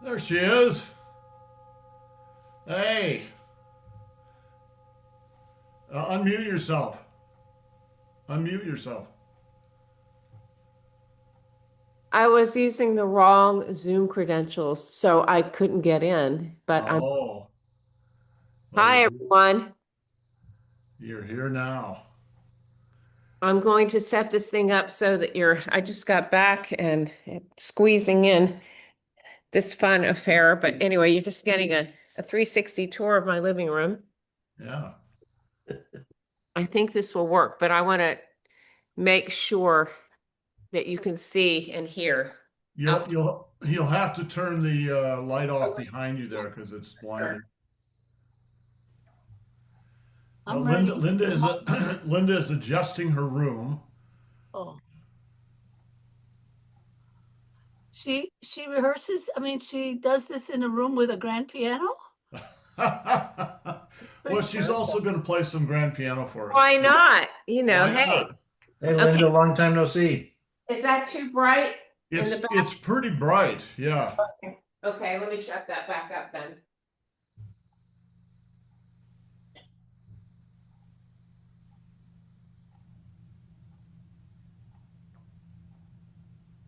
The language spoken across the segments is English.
There she is. Hey, unmute yourself. Unmute yourself. I was using the wrong Zoom credentials, so I couldn't get in. But I'm Oh, well, Hi everyone. you're here now. I'm going to set this thing up so that I just got back and squeezing in this fun affair. But anyway, you're just getting a 360 tour of my living room. Yeah. I think this will work, but I want to make sure that you can see and hear. You'll Out. you'll you'll have to turn the light off behind you there because it's blinding. I'm Linda ready. Linda is Linda is adjusting her room. Oh, she rehearses. I mean, she does this in a room with a grand piano. Well, she's also going to play some grand piano for us. Why not? Why Hey. not? Hey, Okay. Linda, long time no see. Is that too bright in the It's pretty bright. Yeah. back? Okay, let me shut that back up then.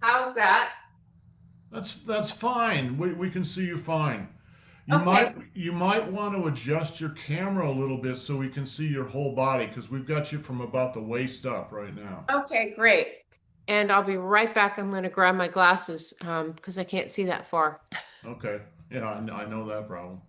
How's that? That's fine. We can see you fine. Okay, You might want to adjust your camera a little bit so we can see your whole body because we've got you from about the waist up right now. okay, great. And I'll be right back. I'm going to grab my glasses because I can't see that far. Okay. Yeah, I know that problem.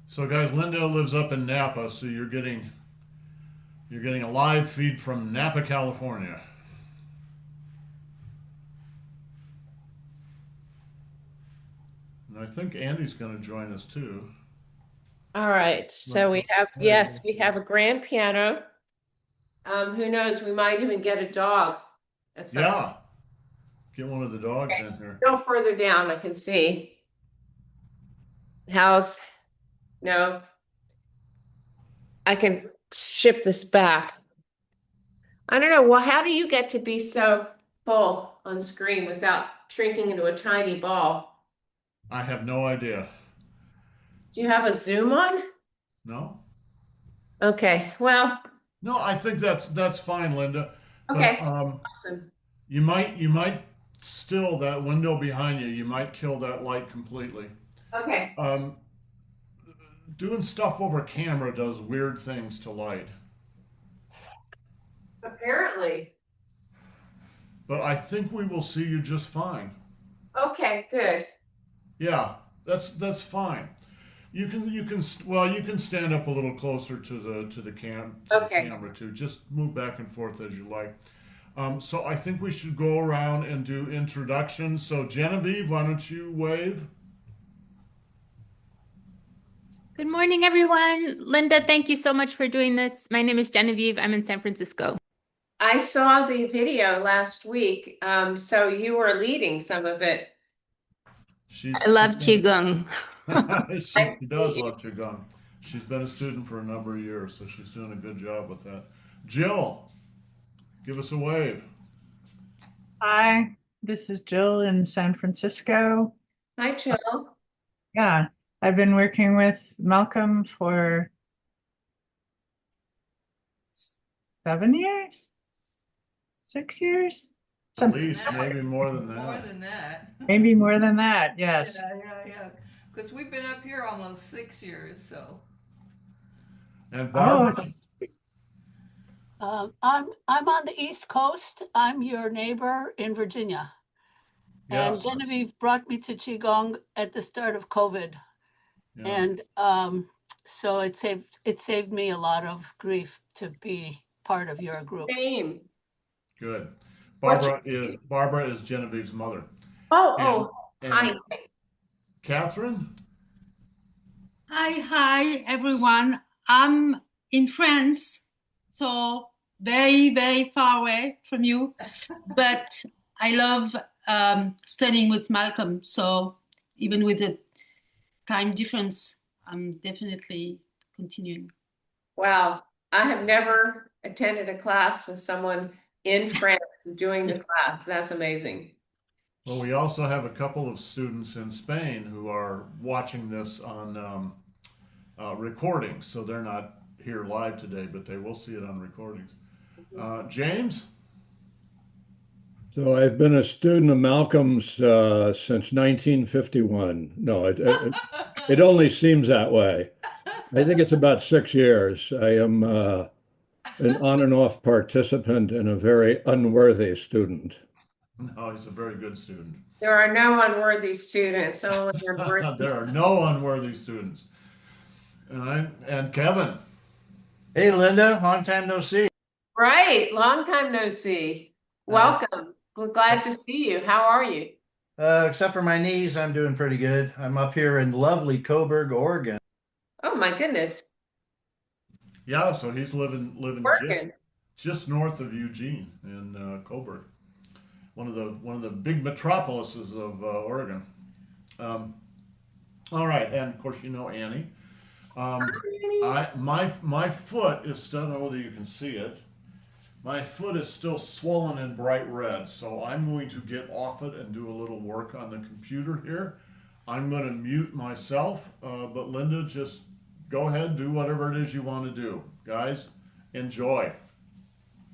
So guys, Linda lives up in Napa, so you're getting a live feed from Napa, California. And I think Andy's going to join us too. All right. So Let- we have, let- yes, we have a grand piano. Who knows? We might even get a dog at some point. Yeah, get one of the dogs Okay. in here. Go further down. I can see. How's, no, I can ship this back. I don't know. Well, how do you get to be so full on screen without shrinking into a tiny ball? I have no idea. Do you have a Zoom on? No? Okay. Well, No, I think that's fine, Linda. But okay. Awesome. you might still that window behind you. You might kill that light completely. Okay. Um, Doing stuff over camera does weird things to light. Apparently. But I think we will see you just fine. Okay, good. Yeah, that's fine. You can stand up a little closer to the Okay. camera too. Just move back and forth as you like. So I think we should go around and do introductions. So Genevieve, why don't you wave? Good morning, everyone. Linda, thank you so much for doing this. My name is Genevieve. I'm in San Francisco. I saw the video last week. So you were leading some of it. I love Qigong. She does love Qigong. She's been a student for a number of years, so she's doing a good job with that. Jill, give us a wave. Hi, this is Jill in San Francisco. Hi, Jill. Yeah, I've been working with Malcolm for 7 years, 6 years, At some least, maybe more than More that. than that. maybe more than that. Yes. Yeah. Because we've been up here almost 6 years, so. And Oh, Barbara, I'm on the East Coast. I'm your neighbor in Virginia, yeah, and Genevieve brought me to Qigong at the start of COVID, yeah, and so it saved me a lot of grief to be part of your group. Same. good. What's Barbara is Genevieve's mother, Oh, and hi. and Catherine. Hi, everyone. I'm in France, so very, very far away from you. But I love studying with Malcolm. So even with the time difference, I'm definitely continuing. Wow, I have never attended a class with someone in France doing the class. That's amazing. Well, we also have a couple of students in Spain who are watching this on recordings, so they're not here live today, but they will see it on recordings. James? So I've been a student of Malcolm's since 1951. No, it only seems that way. I think it's about 6 years. I am an on and off participant and a very unworthy student. No, he's a very good student. There are no unworthy students, only unworthy. There are no unworthy students. And Kevin? Hey, Linda, long time no see. Right, long time no see. Welcome. We're glad to see you. How are you? Except for my knees, I'm doing pretty good. I'm up here in lovely Coburg, Oregon. Oh my goodness, Yeah, so he's living working. just north of Eugene in Coburg, one of the big metropolises of Oregon. Um, all right, and of course you know Annie. My foot is still. I don't know whether you can see it. My foot is still swollen and bright red, so I'm going to get off it and do a little work on the computer here. I'm going to mute myself, but Linda, just go ahead, do whatever it is you want to do. Guys, enjoy.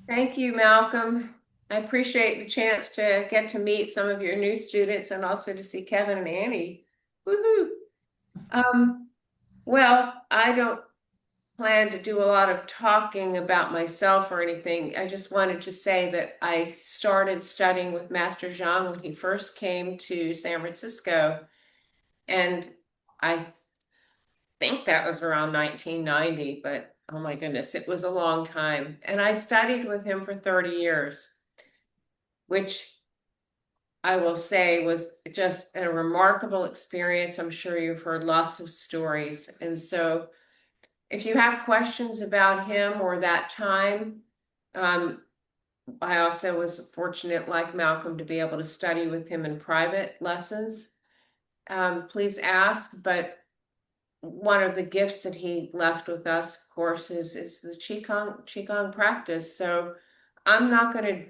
Thank you, Malcolm. I appreciate the chance to get to meet some of your new students and also to see Kevin and Annie. Woohoo! Well, I don't plan to do a lot of talking about myself or anything. I just wanted to say that I started studying with Master Zhang when he first came to San Francisco, and I think that was around 1990, but oh my goodness, it was a long time. And I studied with him for 30 years, which I will say was just a remarkable experience. I'm sure you've heard lots of stories. And so if you have questions about him or that time, I also was fortunate, like Malcolm, to be able to study with him in private lessons. Please ask, but one of the gifts that he left with us, of course, is the Qigong practice. So I'm not going to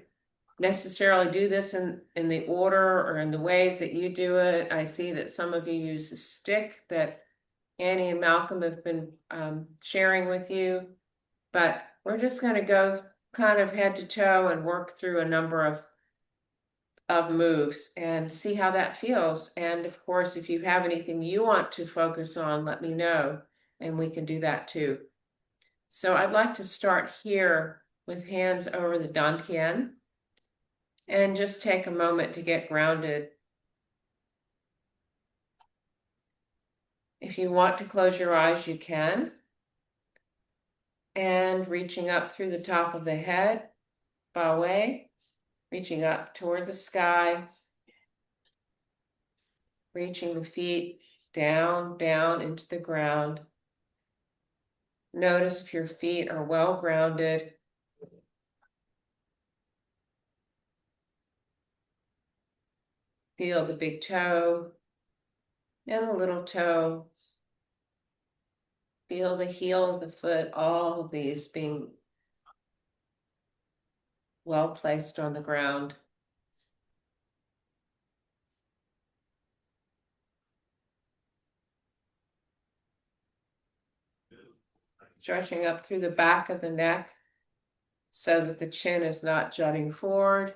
necessarily do this in the order or in the ways that you do it. I see that some of you use the stick that Annie and Malcolm have been sharing with you, but we're just going to go kind of head to toe and work through a number of moves and see how that feels. And of course, if you have anything you want to focus on, let me know, and we can do that too. So I'd like to start here with hands over the dantian and just take a moment to get grounded. If you want to close your eyes, you can. And reaching up through the top of the head, Ba Wei, reaching up toward the sky, reaching the feet down, down into the ground. Notice if your feet are well grounded. Feel the big toe and the little toe. Feel the heel of the foot, all of these being well placed on the ground. Stretching up through the back of the neck so that the chin is not jutting forward.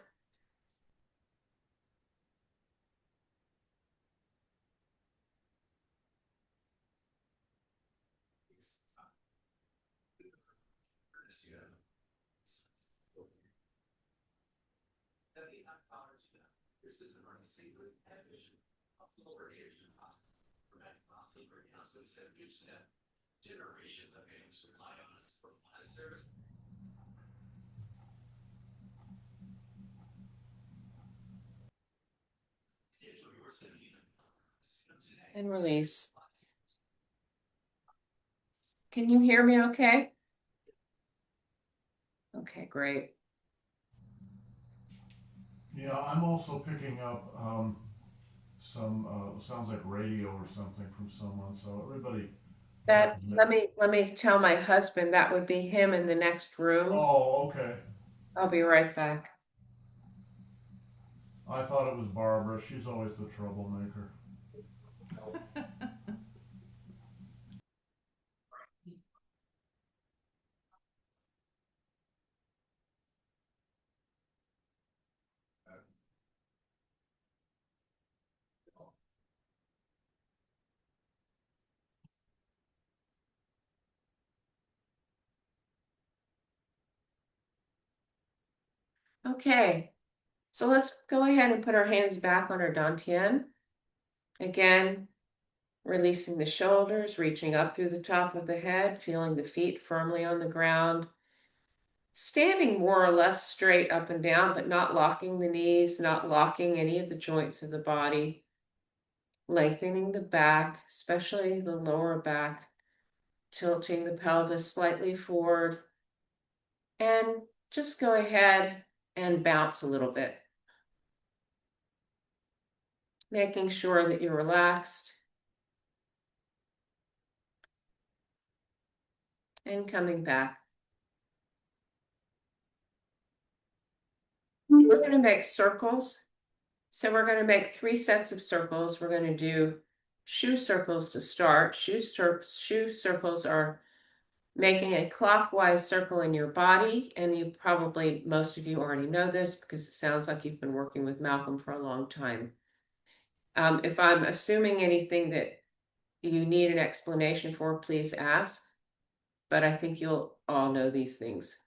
And release. Can you hear me okay? Okay, great. Yeah, I'm also picking up some sounds like radio or something from someone. So everybody, That, let me tell my husband that would be him in the next room. Oh, okay. I'll be right back. I thought it was Barbara. She's always the troublemaker. Okay, so let's go ahead and put our hands back on our dantian. Again, releasing the shoulders, reaching up through the top of the head, feeling the feet firmly on the ground. Standing more or less straight up and down, but not locking the knees, not locking any of the joints of the body. Lengthening the back, especially the lower back, tilting the pelvis slightly forward, and just go ahead and bounce a little bit. Making sure that you're relaxed. And coming back. We're going to make circles. So we're going to make 3 sets of circles. We're going to do shoe circles to start. Shoe circles are making a clockwise circle in your body. And you probably, most of you already know this because it sounds like you've been working with Malcolm for a long time. If I'm assuming anything that you need an explanation for, please ask. But I think you'll all know these things.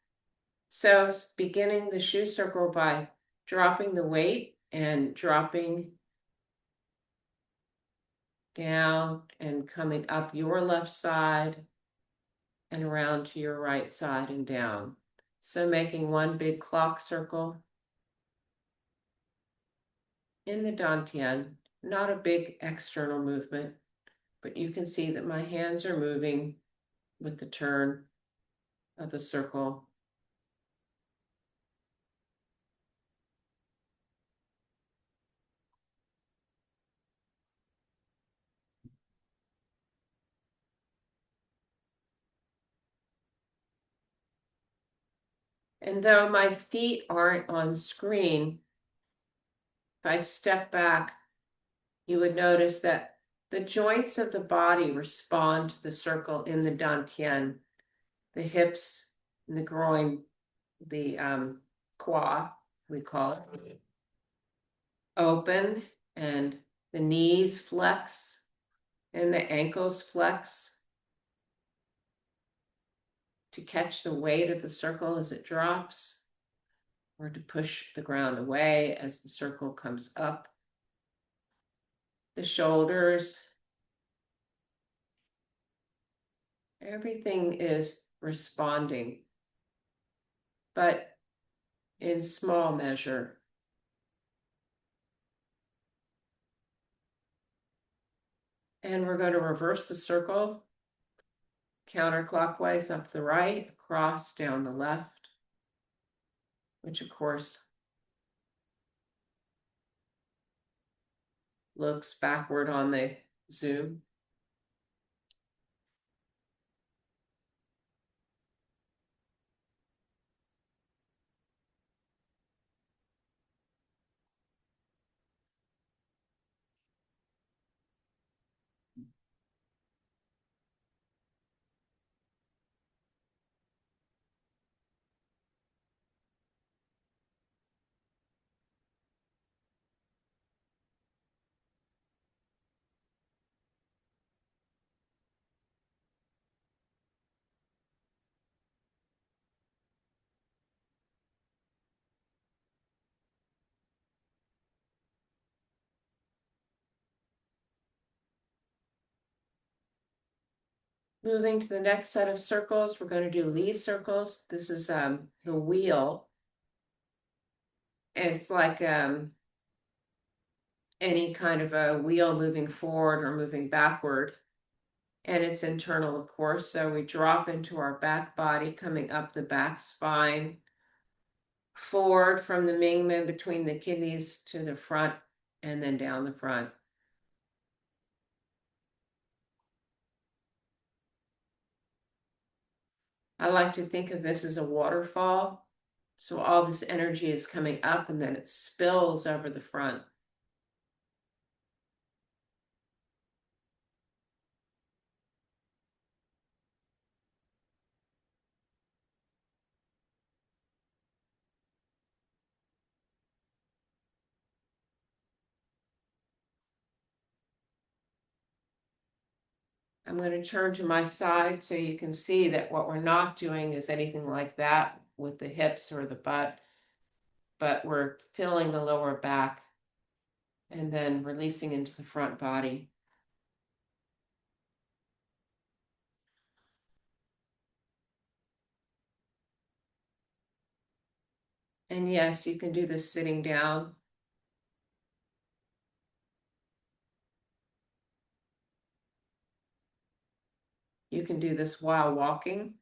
So beginning the shoe circle by dropping the weight and dropping down and coming up your left side and around to your right side and down. So making one big clock circle in the dantian, not a big external movement, but you can see that my hands are moving with the turn of the circle. And though my feet aren't on screen, if I step back, you would notice that the joints of the body respond to the circle in the dantian. The hips and the groin, the qua, we call it, open, and the knees flex and the ankles flex to catch the weight of the circle as it drops, or to push the ground away as the circle comes up. The shoulders, everything is responding, but in small measure. And we're going to reverse the circle, counterclockwise up the right, across down the left, which of course looks backward on the Zoom. Moving to the next set of circles, we're going to do Lee circles. This is the wheel. And it's like any kind of a wheel moving forward or moving backward. And it's internal, of course. So we drop into our back body, coming up the back spine, forward from the Mingmen between the kidneys to the front, and then down the front. I like to think of this as a waterfall. So all this energy is coming up and then it spills over the front. I'm going to turn to my side so you can see that what we're not doing is anything like that with the hips or the butt, but we're filling the lower back and then releasing into the front body. And yes, you can do this sitting down. You can do this while walking.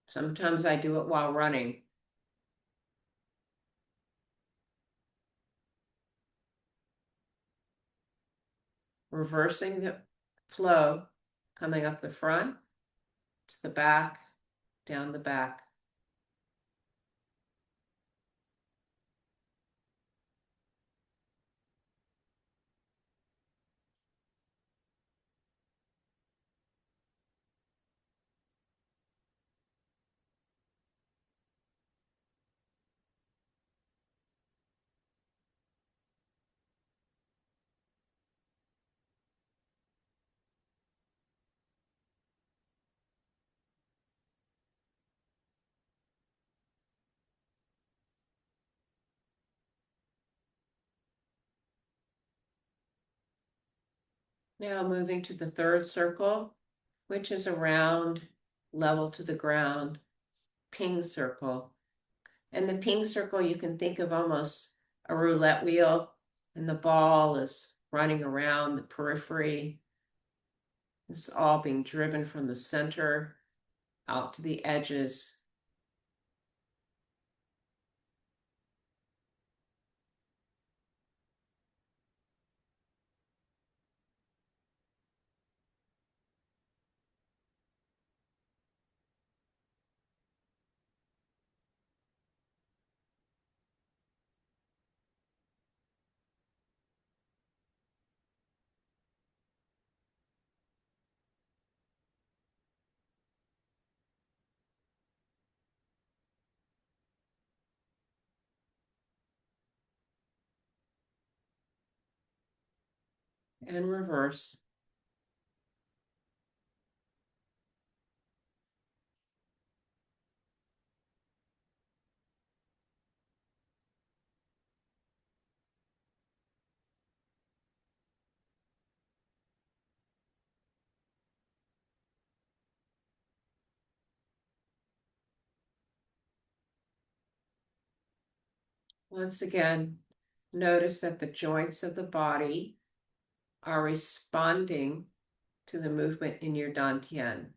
Sometimes I do it while running. Reversing the flow, coming up the front, to the back, down the back. Now moving to the third circle, which is a round, level to the ground, ping circle. And the ping circle, you can think of almost a roulette wheel, and the ball is running around the periphery. It's all being driven from the center out to the edges. And reverse. Once again, notice that the joints of the body are responding to the movement in your dantian.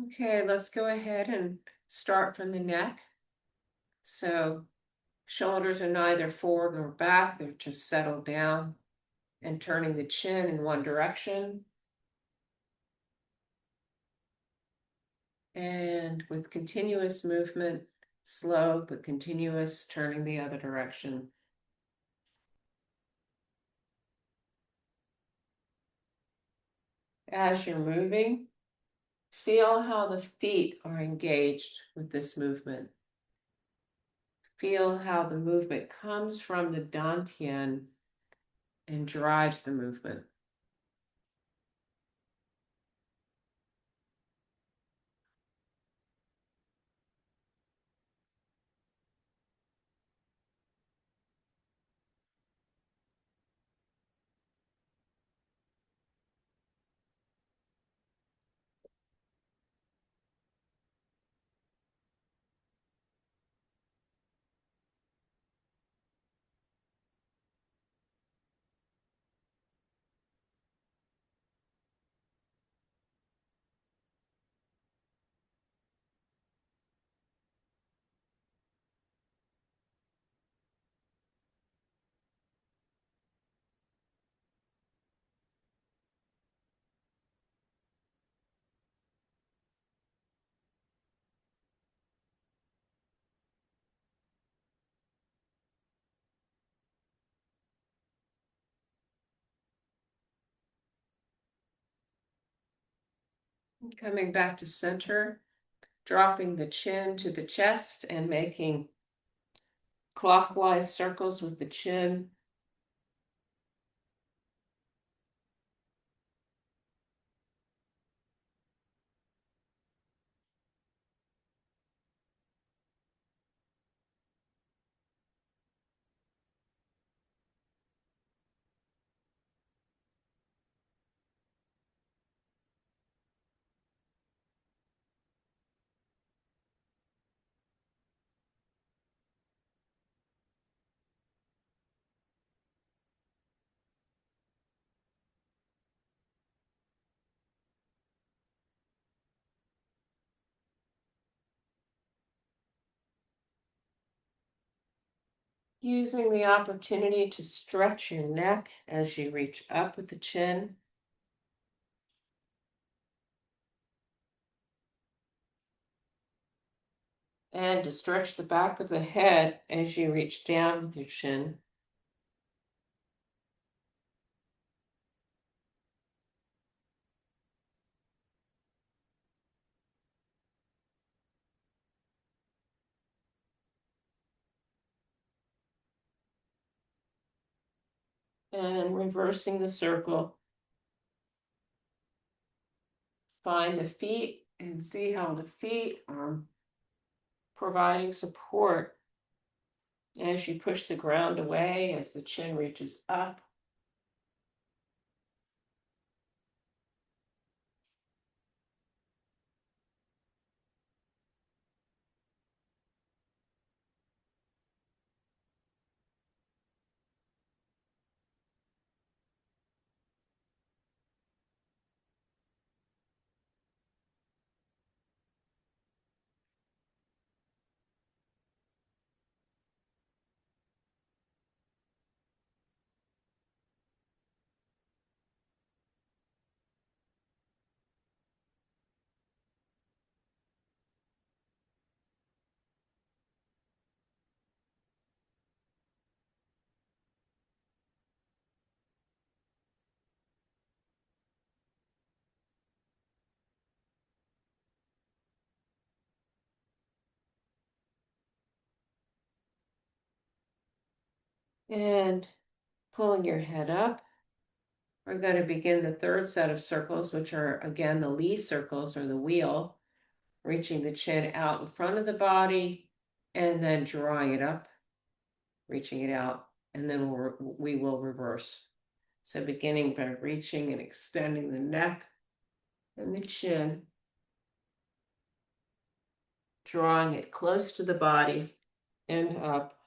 Okay, let's go ahead and start from the neck. So shoulders are neither forward nor back, they're just settled down, and turning the chin in one direction. And with continuous movement, slow but continuous, turning the other direction. As you're moving, Feel how the feet are engaged with this movement. Feel how the movement comes from the dantian and drives the movement. Coming back to center, dropping the chin to the chest and making clockwise circles with the chin. Using the opportunity to stretch your neck as you reach up with the chin. And to stretch the back of the head as you reach down with your chin. And reversing the circle. Find the feet and see how the feet are providing support as you push the ground away, as the chin reaches up. And pulling your head up. We're going to begin the third set of circles, which are again the Lee circles or the wheel, reaching the chin out in front of the body and then drawing it up, reaching it out, and then we will reverse. So beginning by reaching and extending the neck and the chin, drawing it close to the body and up.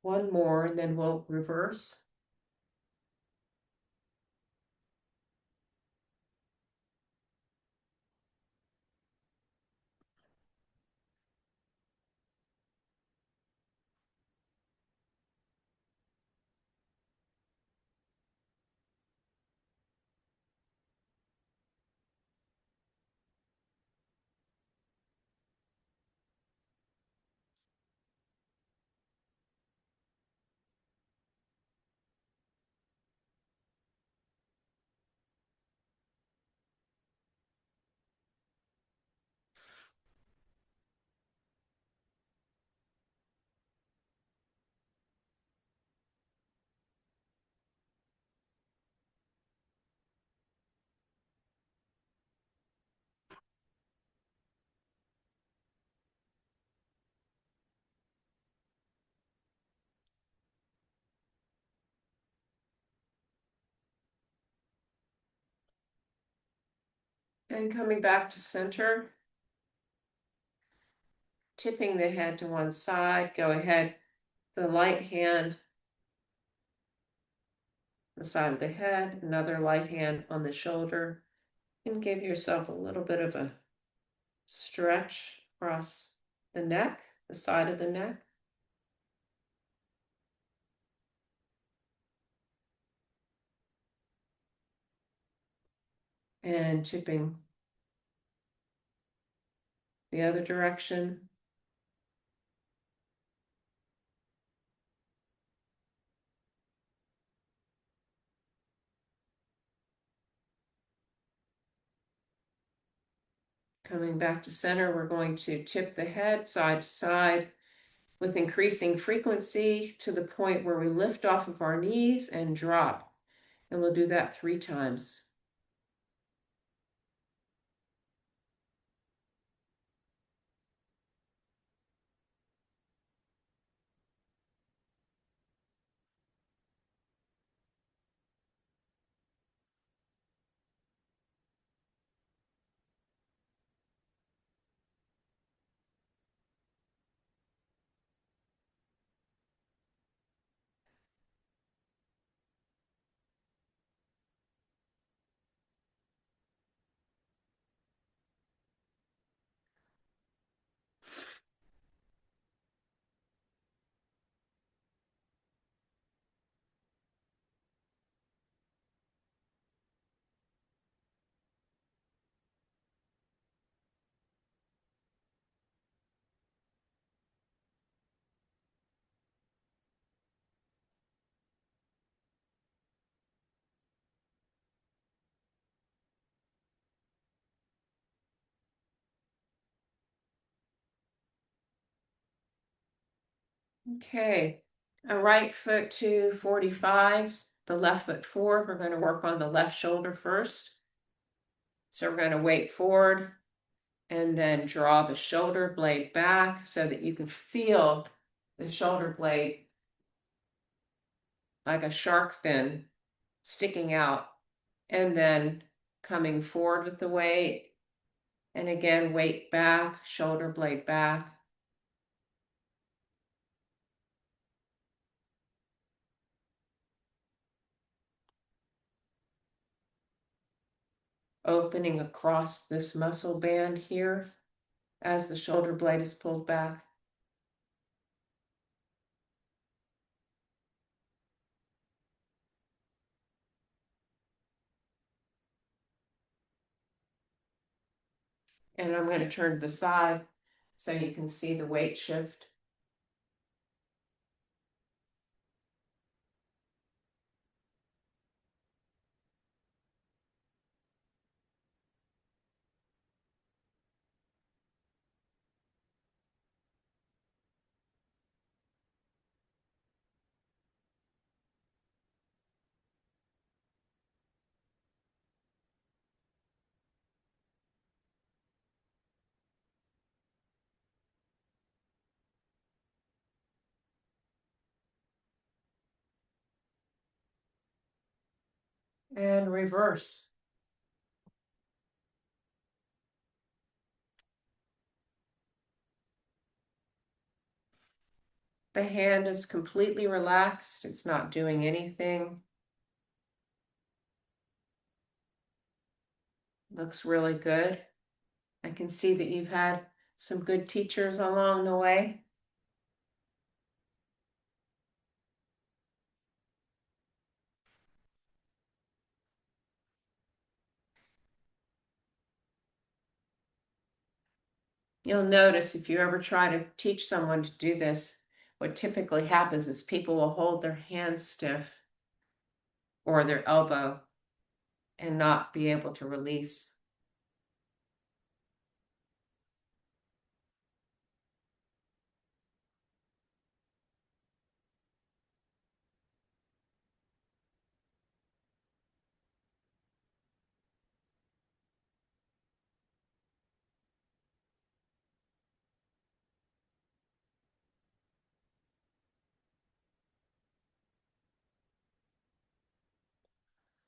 One more, and then we'll reverse. And coming back to center, tipping the head to one side, go ahead, the light hand, the side of the head, another light hand on the shoulder, and give yourself a little bit of a stretch across the neck, the side of the neck. And tipping the other direction. Coming back to center, we're going to tip the head side to side with increasing frequency to the point where we lift off of our knees and drop. And we'll do that 3 times. Okay, a right foot to 45, the left foot forward. We're going to work on the left shoulder first. So we're going to weight forward and then draw the shoulder blade back so that you can feel the shoulder blade like a shark fin sticking out, and then coming forward with the weight. And again, weight back, shoulder blade back. Opening across this muscle band here as the shoulder blade is pulled back. And I'm going to turn to the side so you can see the weight shift. And reverse. The hand is completely relaxed. It's not doing anything. Looks really good. I can see that you've had some good teachers along the way. You'll notice if you ever try to teach someone to do this, what typically happens is people will hold their hand stiff or their elbow and not be able to release.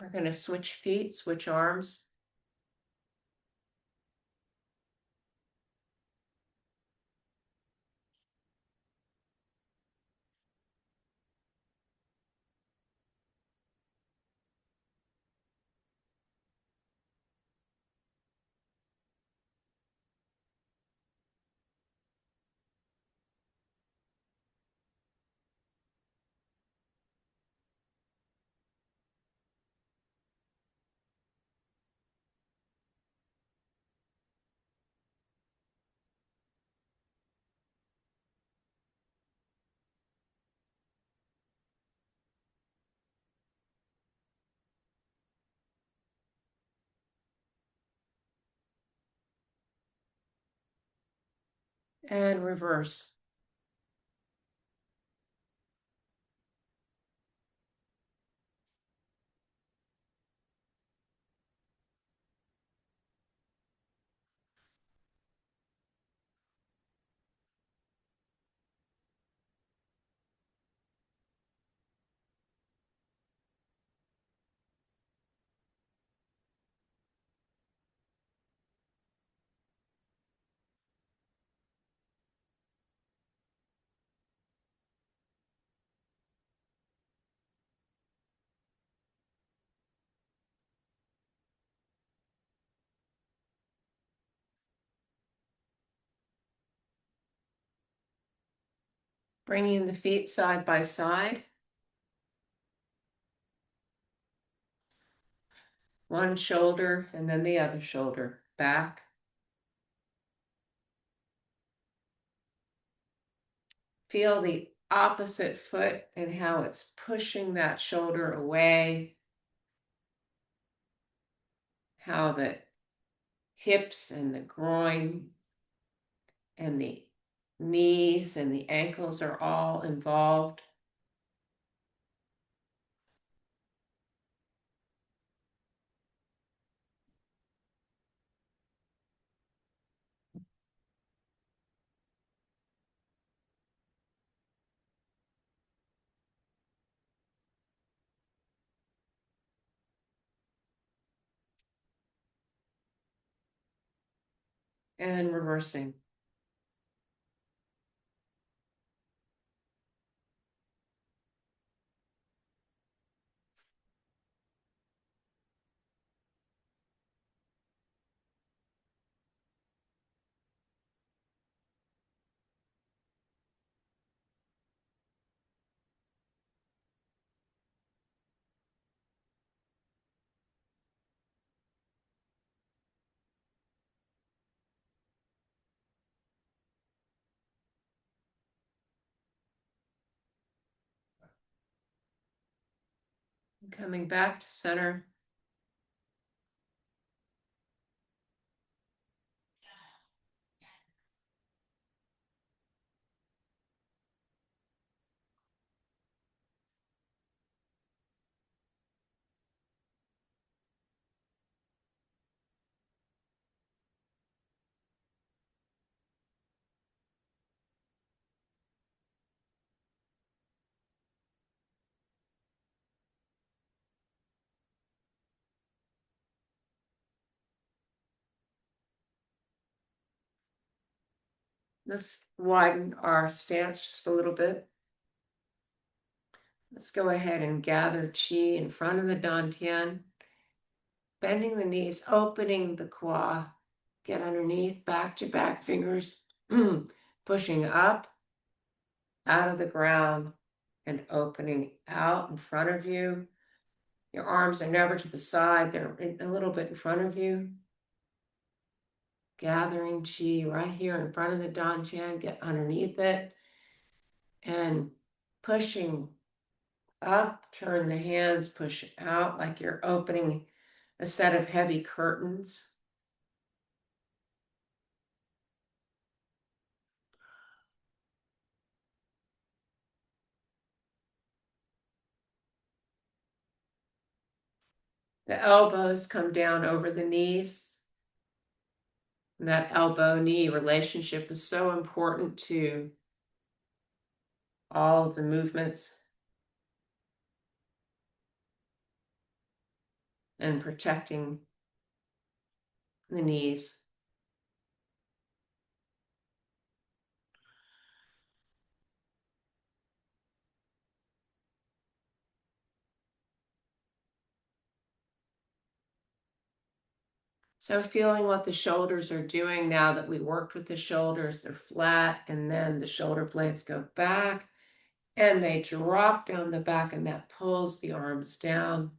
We're going to switch feet, switch arms. And reverse. Bringing the feet side by side. One shoulder and then the other shoulder back. Feel the opposite foot and how it's pushing that shoulder away. How the hips and the groin and the knees and the ankles are all involved. And reversing. Coming back to center. Let's widen our stance just a little bit. Let's go ahead and gather Qi in front of the Dantian. Bending the knees, opening the Qua. Get underneath, back to back fingers, pushing up, out of the ground, and opening out in front of you. Your arms are never to the side, they're a little bit in front of you. Gathering Qi right here in front of the Dantian, get underneath it, and pushing up, turn the hands, push out like you're opening a set of heavy curtains. The elbows come down over the knees. And that elbow-knee relationship is so important to all of the movements and protecting the knees. So feeling what the shoulders are doing now that we worked with the shoulders, they're flat, and then the shoulder blades go back and they drop down the back, and that pulls the arms down.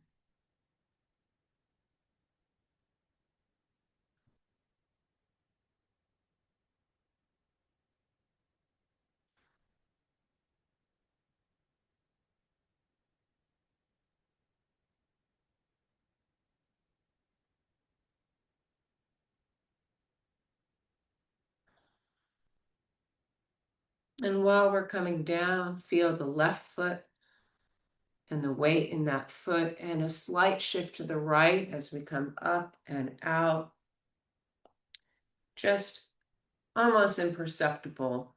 And while we're coming down, feel the left foot and the weight in that foot, and a slight shift to the right as we come up and out. Just almost imperceptible.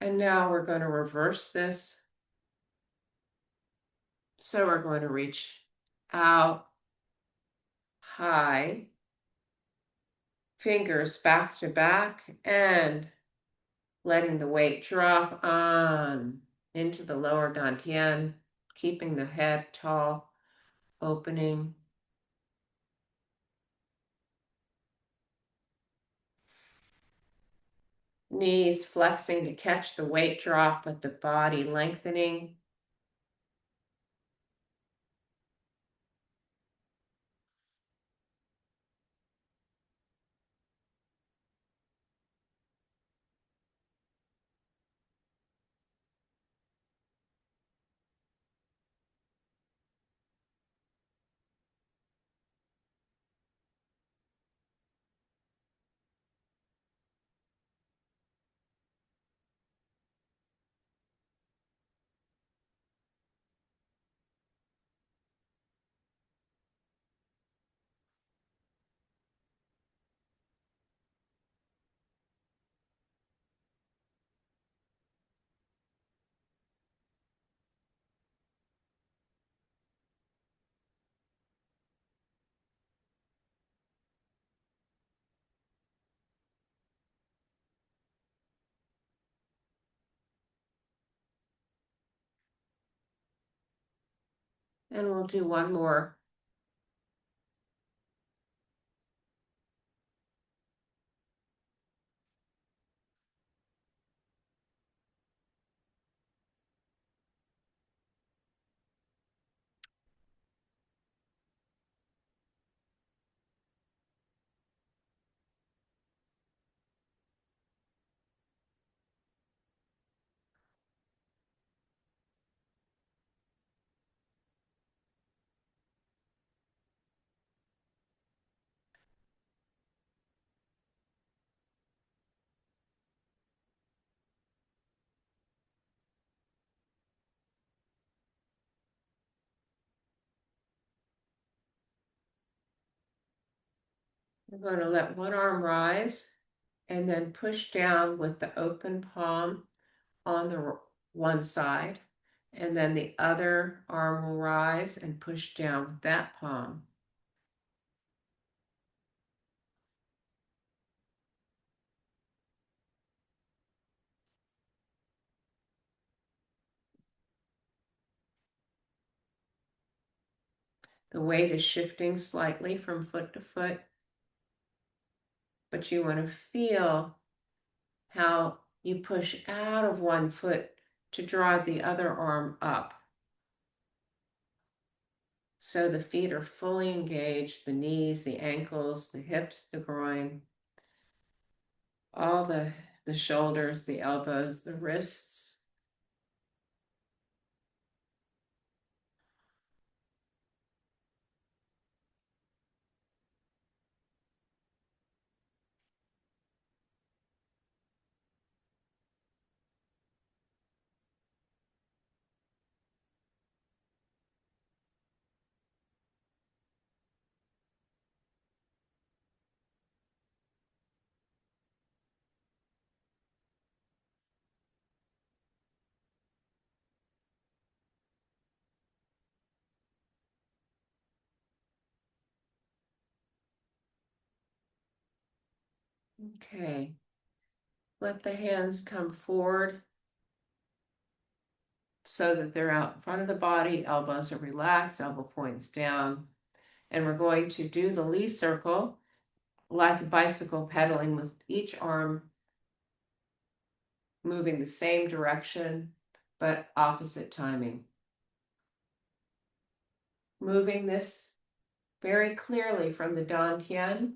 And now we're going to reverse this. So we're going to reach out high, fingers back to back, and letting the weight drop on into the lower dantian, keeping the head tall, opening. Knees flexing to catch the weight drop, but the body lengthening. And we'll do one more. We're going to let one arm rise and then push down with the open palm on the one side, and then the other arm will rise and push down with that palm. The weight is shifting slightly from foot to foot, but you want to feel how you push out of one foot to drive the other arm up. So the feet are fully engaged, the knees, the ankles, the hips, the groin, all the shoulders, the elbows, the wrists. Okay. Let the hands come forward so that they're out in front of the body, elbows are relaxed, elbow points down. And we're going to do the Lee circle like bicycle pedaling with each arm moving the same direction, but opposite timing. Moving this very clearly from the Dantian.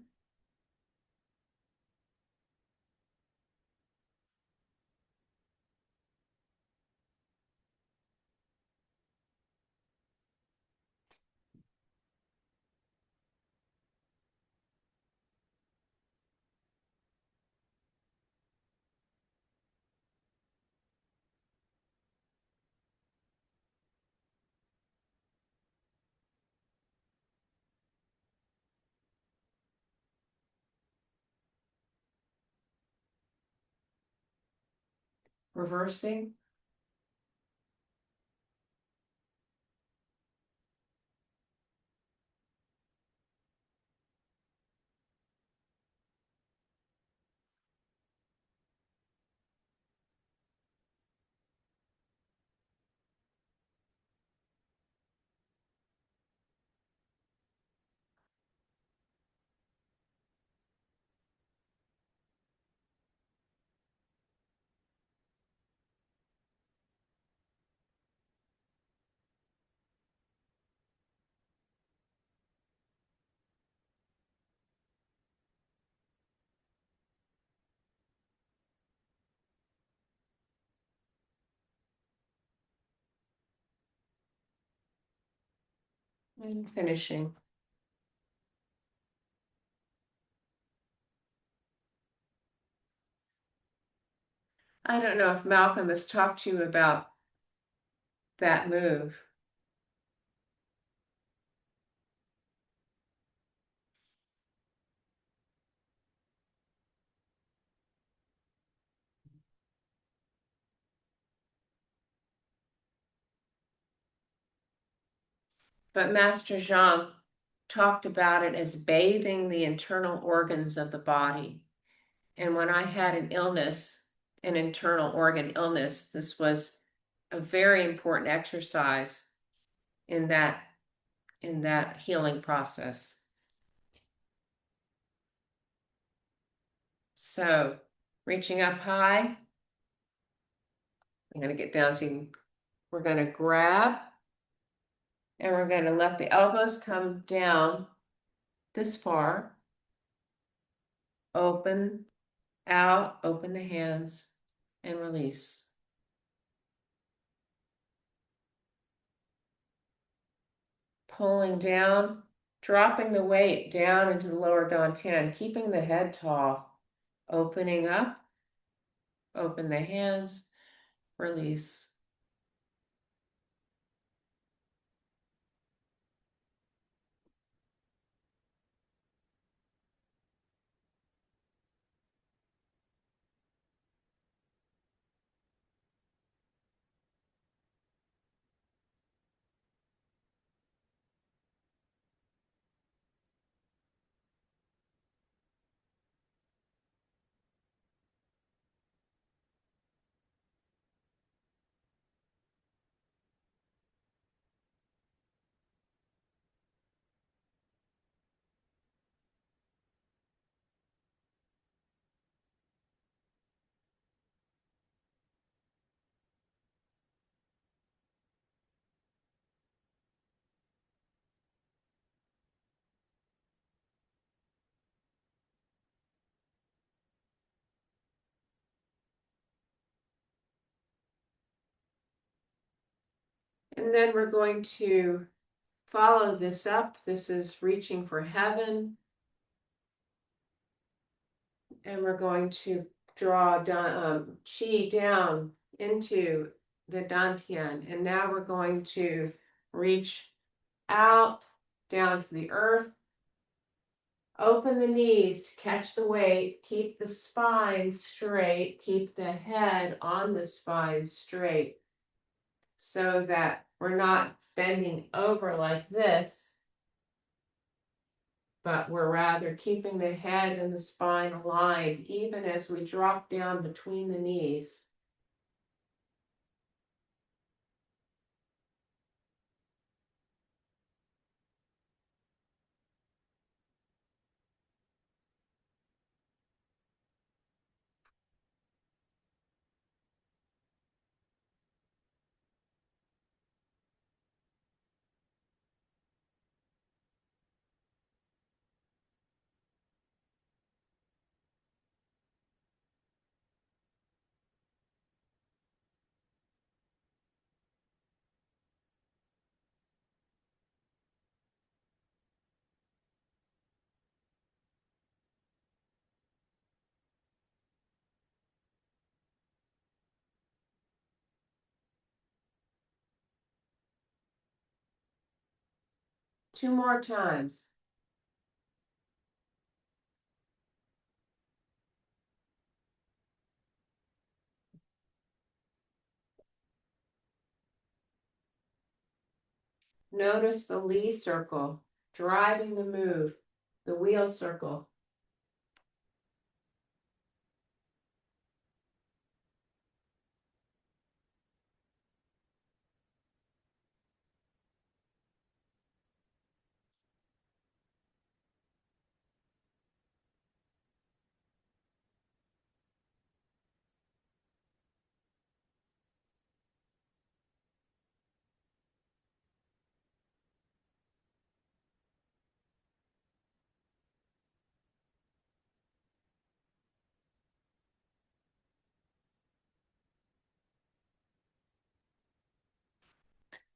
Reversing. And finishing. I don't know if Malcolm has talked to you about that move. But Master Zhang talked about it as bathing the internal organs of the body. And when I had an illness, an internal organ illness, this was a very important exercise in that healing process. So reaching up high, I'm going to get down so we're going to grab, and we're going to let the elbows come down this far. Open out, open the hands, and release. Pulling down, dropping the weight down into the lower dantian, keeping the head tall. Opening up, open the hands, release. And then we're going to follow this up. This is reaching for heaven. And we're going to draw Qi down into the Dantian. And now we're going to reach out down to the earth. Open the knees to catch the weight. Keep the spine straight. Keep the head on the spine straight so that we're not bending over like this, but we're rather keeping the head and the spine aligned even as we drop down between the knees. Two more times. Notice the Li circle, driving the move, the wheel circle.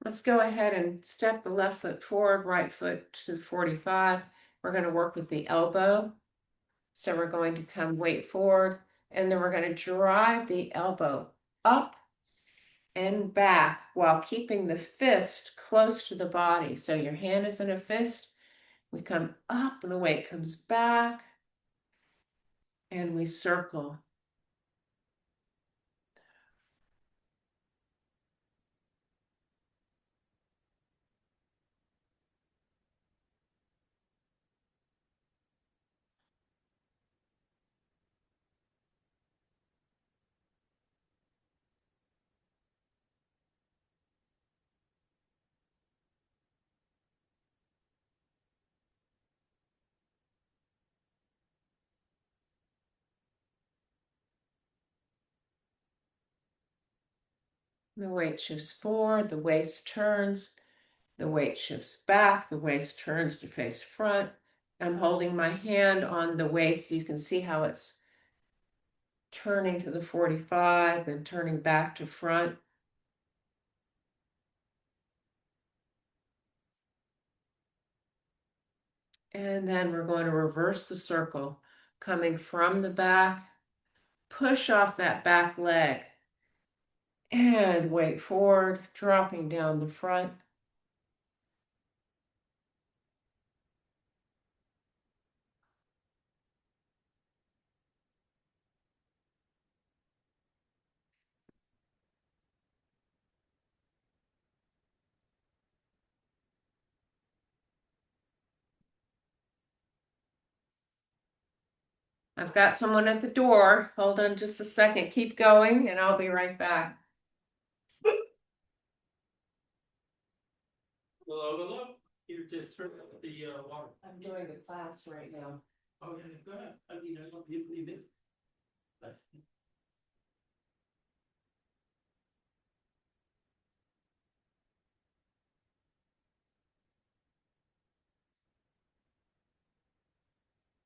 Let's go ahead and step the left foot forward, right foot to 45. We're going to work with the elbow. So we're going to come weight forward, and then we're going to drive the elbow up and back while keeping the fist close to the body. So your hand is in a fist. We come up and the weight comes back, and we circle. The weight shifts forward, the waist turns, the weight shifts back, the waist turns to face front. I'm holding my hand on the waist so you can see how it's turning to the 45 and turning back to front. And then we're going to reverse the circle, coming from the back, push off that back leg, and weight forward, dropping down the front. I've got someone at the door. Hold on just a second. Keep going, and I'll be right back. Hello, hello. You just turned up the water. I'm doing the class right now. Oh, yeah, go ahead. I mean, I don't need it.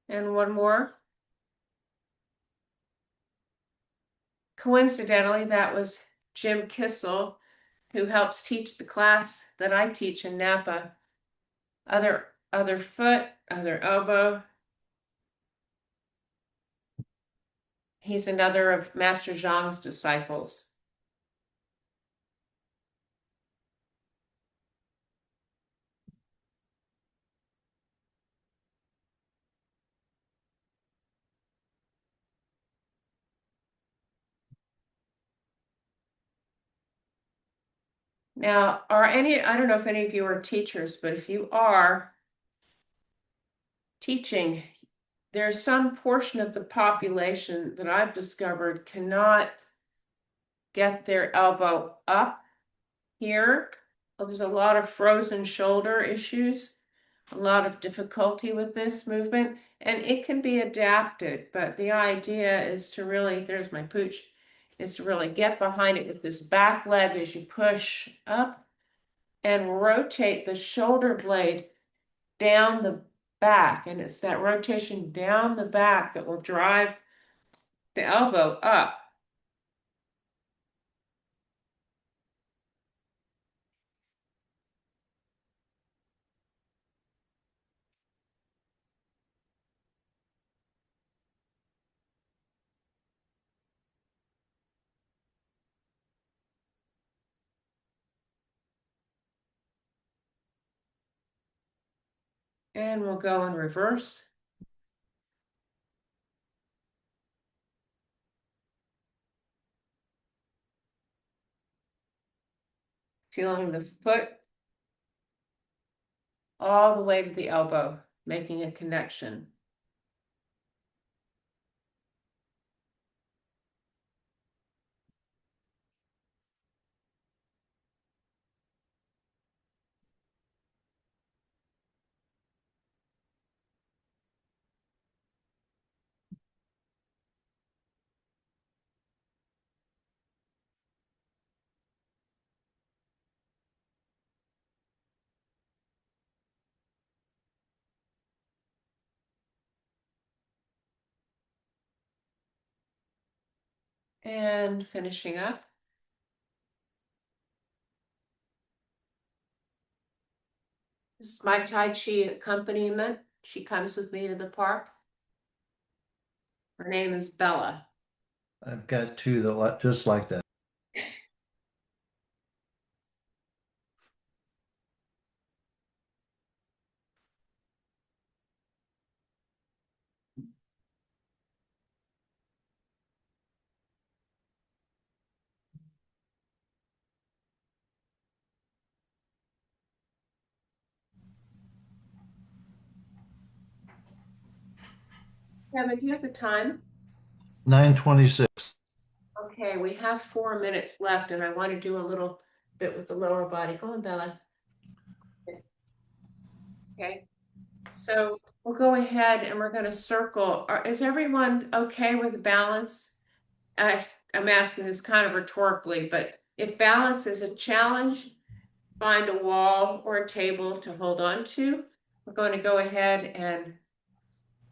And one more. Coincidentally, that was Jim Kissel who helps teach the class that I teach in Napa. Other foot, other elbow. He's another of Master Zhang's disciples. Now, I don't know if any of you are teachers, but if you are teaching, there's some portion of the population that I've discovered cannot get their elbow up here. There's a lot of frozen shoulder issues, a lot of difficulty with this movement, and it can be adapted, but the idea is to really, there's my pooch, is to really get behind it with this back leg as you push up and rotate the shoulder blade down the back. And it's that rotation down the back that will drive the elbow up. And we'll go in reverse. Feeling the foot all the way to the elbow, making a connection. And finishing up. This is my Tai Chi accompaniment. She comes with me to the park. Her name is Bella. I've got two that look just like that. Kevin, do you have the time? 9:26. Okay, we have 4 minutes left, and I want to do a little bit with the lower body. Go on, Bella. Okay, so we'll go ahead and we're going to circle. Is everyone okay with balance? I'm asking this kind of rhetorically, but if balance is a challenge, find a wall or a table to hold on to. We're going to go ahead and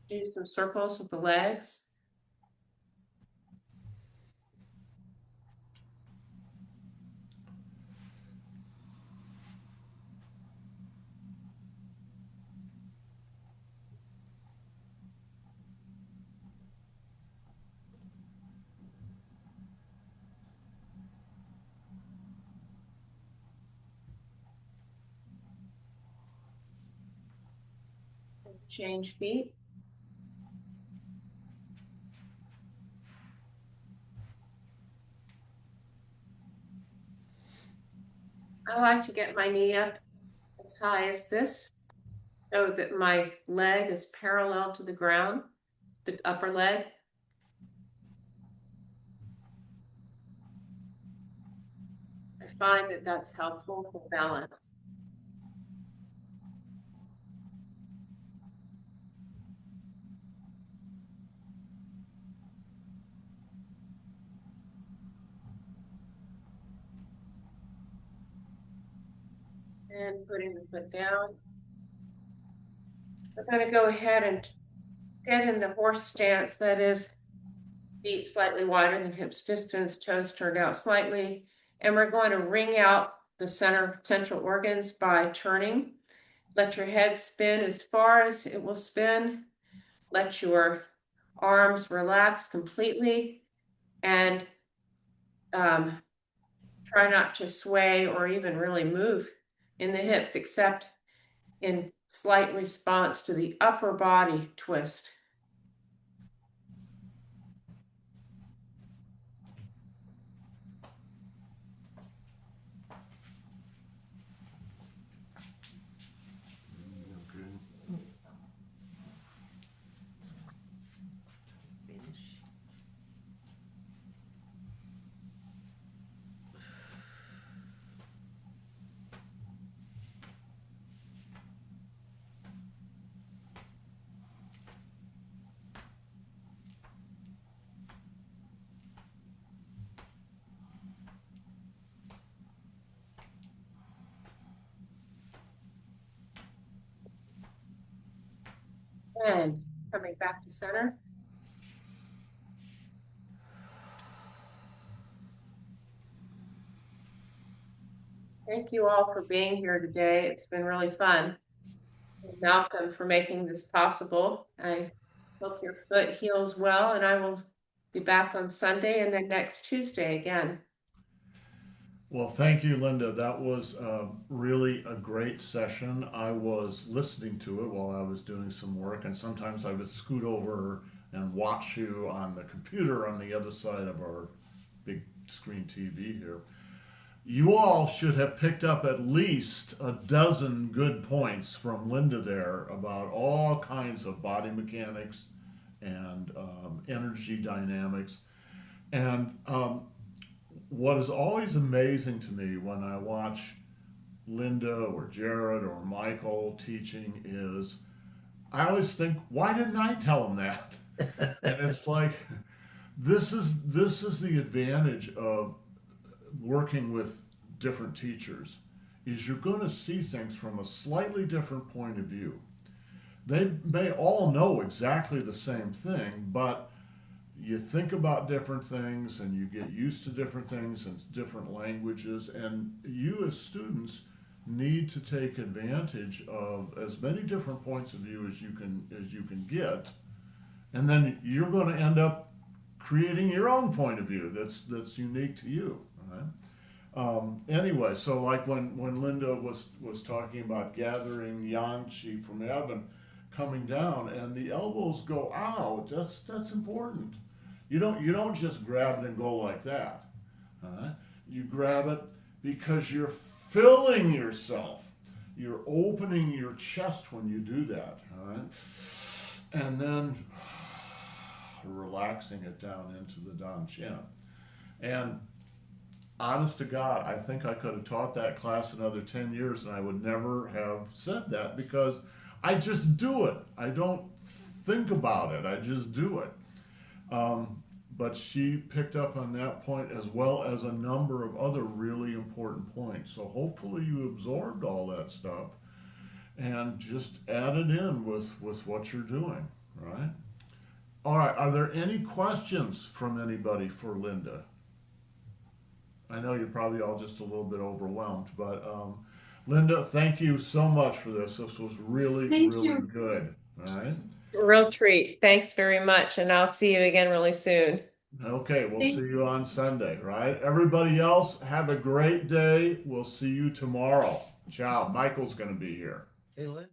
do some circles with the legs. Change feet. I like to get my knee up as high as this so that my leg is parallel to the ground, the upper leg. I find that that's helpful for balance. And putting the foot down. We're going to go ahead and get in the horse stance, that is, feet slightly wider than hips distance, toes turned out slightly, And we're going to wring out the central organs by turning. Let your head spin as far as it will spin. Let your arms relax completely, and try not to sway or even really move in the hips, except in slight response to the upper body twist. And coming back to center. Thank you all for being here today. It's been really fun. And Malcolm for making this possible. I hope your foot heals well, and I will be back on Sunday and then next Tuesday again. Well, thank you, Linda. That was really a great session. I was listening to it while I was doing some work, and sometimes I would scoot over and watch you on the computer on the other side of our big screen TV here. You all should have picked up at least a dozen good points from Linda there about all kinds of body mechanics and energy dynamics. And what is always amazing to me when I watch Linda or Jared or Michael teaching is I always think, why didn't I tell them that? And it's like, this is the advantage of working with different teachers, is you're going to see things from a slightly different point of view. They may all know exactly the same thing, but you think about different things and you get used to different things and different languages, and you as students need to take advantage of as many different points of view as you can get, and then you're going to end up creating your own point of view that's unique to you, right? Anyway, so like when Linda was talking about gathering yang qi from heaven coming down and the elbows go out, that's important. You don't just grab it and go like that. You grab it because you're filling yourself. You're opening your chest when you do that. All right? And then relaxing it down into the Dan Qian. And honest to God, I think I could have taught that class another 10 years and I would never have said that because I just do it. I don't think about it. I just do it. But she picked up on that point as well as a number of other really important points. So hopefully you absorbed all that stuff and just added in with what you're doing, right? All right, are there any questions from anybody for Linda? I know you're probably all just a little bit overwhelmed, but Linda, thank you so much for this. This was really good, all right? Real treat. Thanks very much, and I'll see you again really soon. Okay, we'll see you on Sunday, right? Everybody else, have a great day. We'll see you tomorrow. Ciao. Michael's going to be here. Hey, Lynn.